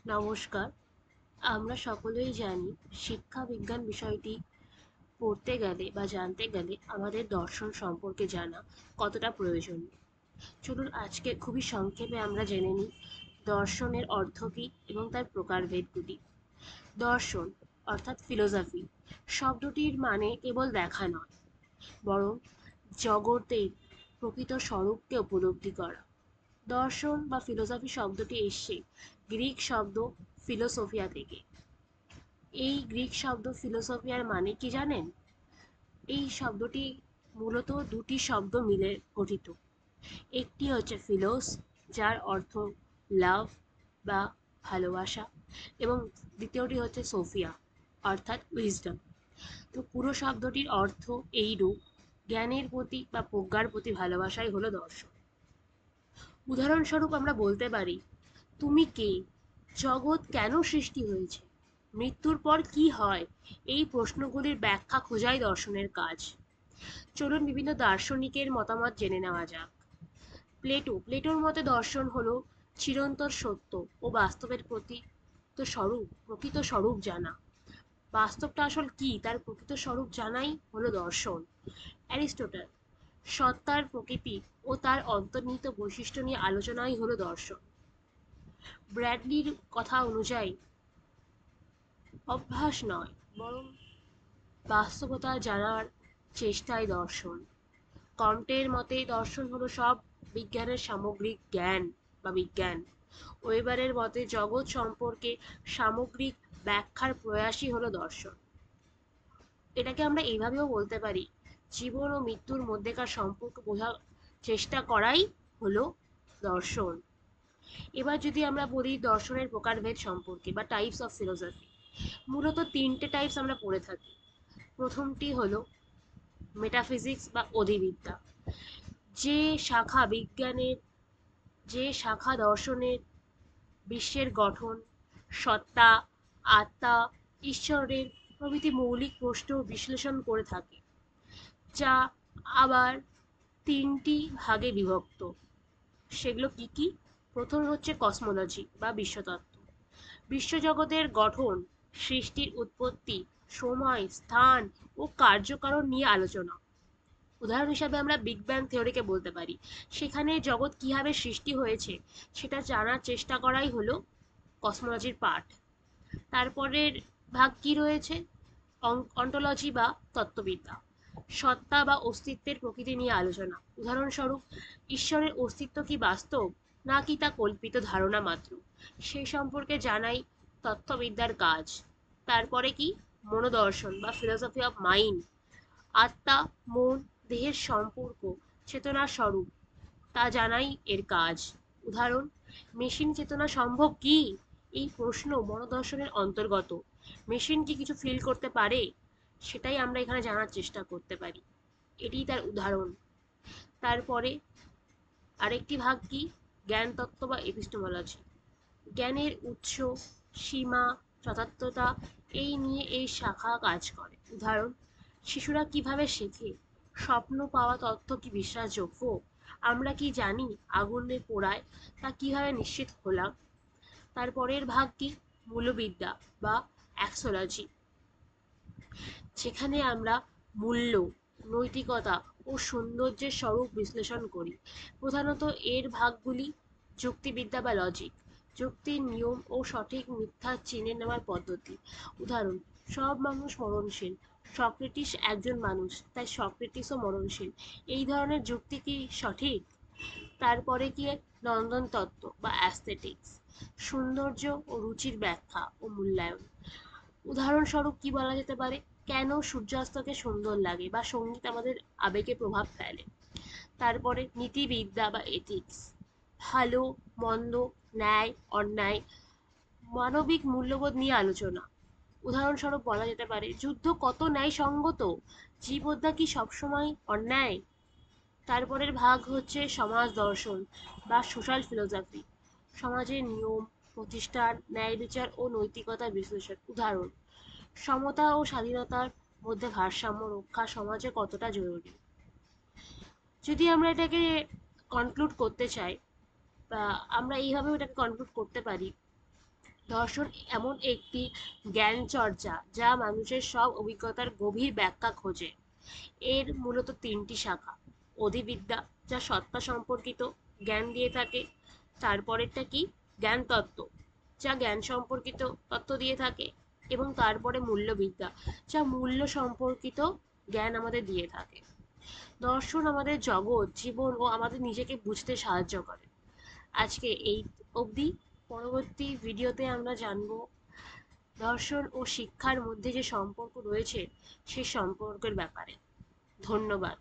নমস্কার। আমরা সকলেই জানি শিক্ষা বিজ্ঞান বিষয়টি পড়তে গেলে বা জানতে গেলে আমাদের দর্শন সম্পর্কে জানা কতটা প্রয়োজনীয়। চলুন আজকে খুবই সংক্ষেপে আমরা জেনে নিই দর্শনের অর্থ কী এবং তার প্রকারভেদগুলি। দর্শন অর্থাৎ ফিলোসফি শব্দটির মানে কেবল দেখা নয়, বরং জগতের প্রকৃত স্বরূপকে উপলব্ধি করা। দর্শন বা ফিলোসফি শব্দটি এসছে গ্রিক শব্দ ফিলোসোফিয়া থেকে। এই গ্রিক শব্দ ফিলোসফিয়ার মানে কি জানেন? এই শব্দটি মূলত দুটি শব্দ মিলে গঠিত। একটি হচ্ছে ফিলোস, যার অর্থ লাভ বা ভালোবাসা, এবং দ্বিতীয়টি হচ্ছে সোফিয়া অর্থাৎ উইজডম। তো পুরো শব্দটির অর্থ এইরূপ: জ্ঞানের প্রতি বা প্রজ্ঞার প্রতি ভালোবাসাই হলো দর্শন। উদাহরণস্বরূপ আমরা বলতে পারি, তুমি কে? জগৎ কেন সৃষ্টি হয়েছে? মৃত্যুর পর কি হয়? এই প্রশ্নগুলির ব্যাখ্যা খোঁজাই দর্শনের কাজ। চলুন বিভিন্ন দার্শনিকের মতামত জেনে নেওয়া যাক। প্লেটোর মতে দর্শন হলো চিরন্তর সত্য ও বাস্তবের প্রকৃত স্বরূপ জানা। বাস্তবটা আসল কি তার প্রকৃত স্বরূপ জানাই হলো দর্শন। অ্যারিস্টটল সত্তার প্রকৃতি ও তার অন্তর্নিহিত বৈশিষ্ট্য নিয়ে আলোচনাই হলো দর্শন। ব্র্যাডলির কথা অনুযায়ী অভ্যাস নয়, বরং বাস্তবতা জানার চেষ্টাই দর্শন। কন্টের মতে দর্শন হলো সব বিজ্ঞানের সামগ্রিক জ্ঞান বা বিজ্ঞান। ওয়েবারের মতে জগৎ সম্পর্কে সামগ্রিক ব্যাখ্যার প্রয়াসই হলো দর্শন। এটাকে আমরা এইভাবেও বলতে পারি, জীবন ও মৃত্যুর মধ্যেকার সম্পর্ক বোঝার চেষ্টা করাই হলো দর্শন। এবার যদি আমরা বলি দর্শনের প্রকারভেদ সম্পর্কে বা টাইপস অফ ফিলোসফি, মূলত তিনটে টাইপস আমরা পড়ে থাকি। প্রথমটি হলো মেটাফিজিক্স বা অধিবিদ্যা, যে শাখা বিজ্ঞানের যে শাখা দর্শনের বিশ্বের গঠন, সত্তা, আত্মা, ঈশ্বরের প্রভৃতি মৌলিক প্রশ্ন বিশ্লেষণ করে থাকে, যা আবার তিনটি ভাগে বিভক্ত। সেগুলো কি কি? প্রথম হচ্ছে কসমোলজি বা বিশ্বতত্ত্ব, বিশ্বজগতের গঠন, সৃষ্টির উৎপত্তি, সময়, স্থান ও কার্যকারণ নিয়ে আলোচনা। উদাহরণ হিসাবে আমরা বিগ ব্যাং থিওরিকে বলতে পারি। সেখানে জগৎ কিভাবে সৃষ্টি হয়েছে সেটা জানার চেষ্টা করাই হলো কসমোলজির পার্ট। তারপরের ভাগ কি রয়েছে? অন্টোলজি বা তত্ত্ববিদ্যা, সত্তা বা অস্তিত্বের প্রকৃতি নিয়ে আলোচনা। উদাহরণস্বরূপ, ঈশ্বরের অস্তিত্ব কি বাস্তব, নাকি তা কল্পিত ধারণা মাত্র, সেই সম্পর্কে জানাই তত্ত্ববিদ্যার কাজ। তারপরে কি? মনোদর্শন বা ফিলোসফি অফ মাইন্ড, আত্মা, মন, দেহের সম্পর্ক, চেতনার স্বরূপ তা জানাই এর কাজ। উদাহরণ, মেশিন চেতনা সম্ভব কি? এই প্রশ্ন মনোদর্শনের অন্তর্গত। মেশিন কি কিছু ফিল করতে পারে? সেটাই আমরা এখানে জানার চেষ্টা করতে পারি। এটিই তার উদাহরণ। তারপরে আরেকটি ভাগ কি? জ্ঞান তত্ত্ব বা এপিস্টেমোলজি, জ্ঞানের উৎস, সীমা, যথার্থতা, এই নিয়ে এই শাখা কাজ করে। উদাহরণ, শিশুরা কিভাবে শেখে? স্বপ্ন পাওয়া তথ্য কি বিশ্বাসযোগ্য? আমরা কি জানি আগুনে পোড়ায়, তা কিভাবে নিশ্চিত হলাম? তারপরের ভাগ কি? মূল্যবিদ্যা বা অ্যাক্সোলজি, যেখানে আমরা মূল্য, নৈতিকতা ও সৌন্দর্যের স্বরূপ বিশ্লেষণ করি। প্রধানত এর ভাগগুলি যুক্তিবিদ্যা বা লজিক, যুক্তির নিয়ম ও সঠিক মিথ্যা চিনে নেওয়ার পদ্ধতি। উদাহরণ, সব মানুষ মরণশীল, সক্রেটিস একজন মানুষ, তাই সক্রেটিসও মরণশীল, এই ধরনের যুক্তি কি সঠিক? তারপরে কি? নন্দন তত্ত্ব বা অ্যাস্থেটিক্স, সৌন্দর্য ও রুচির ব্যাখ্যা ও মূল্যায়ন। উদাহরণস্বরূপ কি বলা যেতে পারে? কেন সূর্যাস্তকে সুন্দর লাগে বা সঙ্গীত আমাদের আবেগে প্রভাব ফেলে। তারপরে নীতিবিদ্যা বা এথিক্স, ভালো, মন্দ, ন্যায়, অন্যায়, মানবিক মূল্যবোধ নিয়ে আলোচনা। উদাহরণস্বরূপ বলা যেতে পারে, যুদ্ধ কত ন্যায়সঙ্গত, জীবহত্যা কি সবসময় অন্যায়? তারপরের ভাগ হচ্ছে সমাজ দর্শন বা সোশ্যাল ফিলোসফি, সমাজের নিয়ম, প্রতিষ্ঠান, ন্যায় বিচার ও নৈতিকতার বিশ্লেষণ। উদাহরণ, সমতা ও স্বাধীনতার মধ্যে ভারসাম্য রক্ষা সমাজে কতটা জরুরি। যদি আমরা এটাকে কনক্লুড করতে চাই, বা আমরা এইভাবে এটাকে কনক্লুড করতে পারি, দর্শন এমন একটি জ্ঞান চর্চা যা মানুষের সব অভিজ্ঞতার গভীর ব্যাখ্যা খোঁজে। এর মূলত তিনটি শাখা: অধিবিদ্যা, যা সত্তা সম্পর্কিত জ্ঞান দিয়ে থাকে; তারপরেরটা কি, জ্ঞান তত্ত্ব, যা জ্ঞান সম্পর্কিত তত্ত্ব দিয়ে থাকে; এবং তারপরে মূল্যবিদ্যা, যা মূল্য সম্পর্কিত জ্ঞান আমাদের দিয়ে থাকে। দর্শন আমাদের জগৎ, জীবন ও আমাদের নিজেকে বুঝতে সাহায্য করে। আজকে এই অবধি। পরবর্তী ভিডিওতে আমরা জানবো দর্শন ও শিক্ষার মধ্যে যে সম্পর্ক রয়েছে সেই সম্পর্কের ব্যাপারে। ধন্যবাদ।